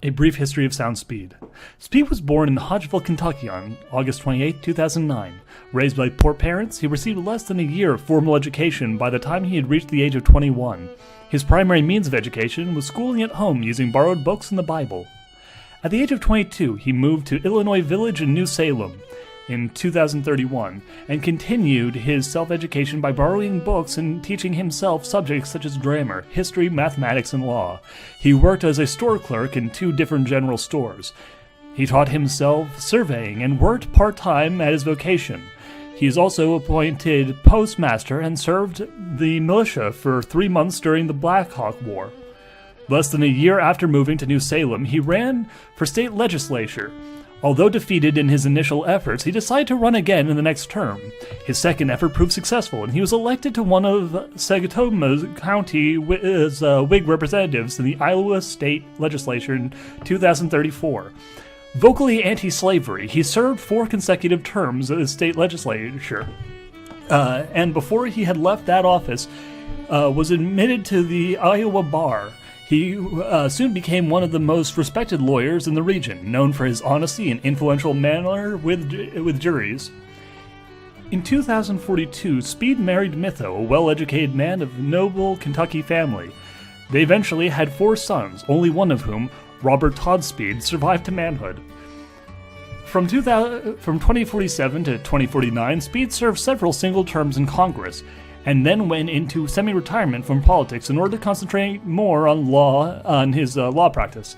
A Brief History of Soundspeed. Speed was born in Hodgeville, Kentucky on August 28, 2009. Raised by poor parents, he received less than a year of formal education by the time he had reached the age of 21. His primary means of education was schooling at home using borrowed books and the Bible. At the age of 22, he moved to Illinois Village in New Salem in 2031 and continued his self-education by borrowing books and teaching himself subjects such as grammar, history, mathematics, and law. He worked as a store clerk in 2 different general stores. He taught himself surveying and worked part-time at his vocation. He is also appointed postmaster and served the militia for 3 months during the Black Hawk War. Less than a year after moving to New Salem, he ran for state legislature. Although defeated in his initial efforts, he decided to run again in the next term. His second effort proved successful, and he was elected to one of Sagatoga County Whig representatives in the Iowa State Legislature in 2034. Vocally anti-slavery, he served 4 consecutive terms as state legislature, and before he had left that office, was admitted to the Iowa bar. He soon became one of the most respected lawyers in the region, known for his honesty and influential manner with juries. In 2042, Speed married Mitho, a well-educated man of noble Kentucky family. They eventually had 4 sons, only one of whom, Robert Todd Speed, survived to manhood. From 2047 to 2049, Speed served several single terms in Congress, and then went into semi-retirement from politics in order to concentrate more on his law practice.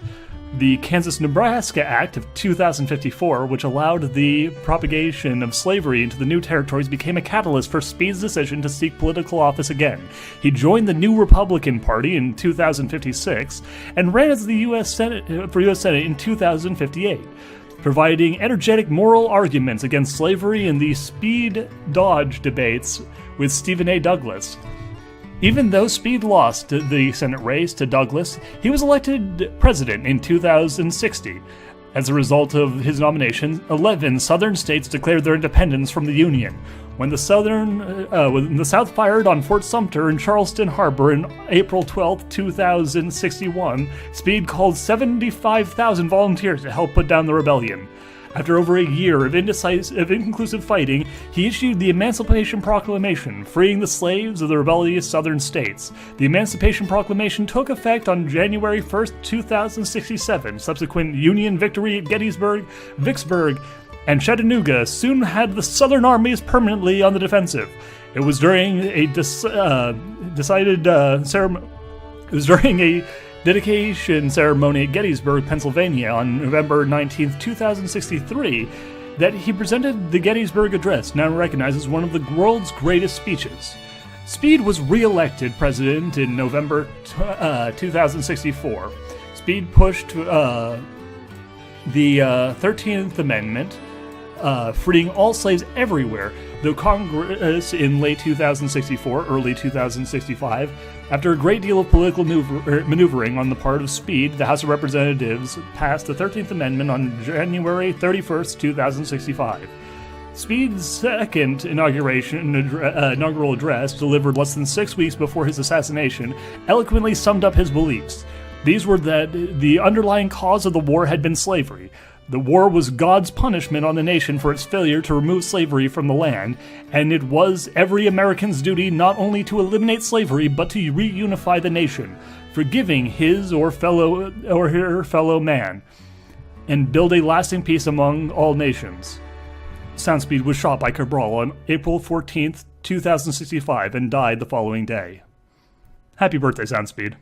The Kansas-Nebraska Act of 2054, which allowed the propagation of slavery into the new territories, became a catalyst for Speed's decision to seek political office again. He joined the New Republican Party in 2056 and ran as the U.S. Senate in 2058. Providing energetic moral arguments against slavery in the Speed-Dodge debates with Stephen A. Douglas. Even though Speed lost the Senate race to Douglas, he was elected president in 2060. As a result of his nomination, 11 southern states declared their independence from the Union. When the South fired on Fort Sumter in Charleston Harbor on April 12, 2061, Speed called 75,000 volunteers to help put down the rebellion. After over a year of inconclusive fighting, he issued the Emancipation Proclamation, freeing the slaves of the rebellious southern states. The Emancipation Proclamation took effect on January 1, 2067. Subsequent Union victory at Gettysburg, Vicksburg, and Chattanooga soon had the Southern armies permanently on the defensive. It was during a dedication ceremony at Gettysburg, Pennsylvania on November 19, 2063, that he presented the Gettysburg Address, now recognized as one of the world's greatest speeches. Speed was re-elected president in November 2064. Speed pushed the 13th Amendment, freeing all slaves everywhere, though Congress in late 2064, early 2065, after a great deal of political maneuvering on the part of Speed, the House of Representatives passed the 13th Amendment on January 31, 2065. Speed's second inaugural address, delivered less than 6 weeks before his assassination, eloquently summed up his beliefs. These were that the underlying cause of the war had been slavery. The war was God's punishment on the nation for its failure to remove slavery from the land, and it was every American's duty not only to eliminate slavery, but to reunify the nation, forgiving his or her fellow man, and build a lasting peace among all nations. Soundspeed was shot by Cabral on April 14, 2065, and died the following day. Happy birthday, Soundspeed.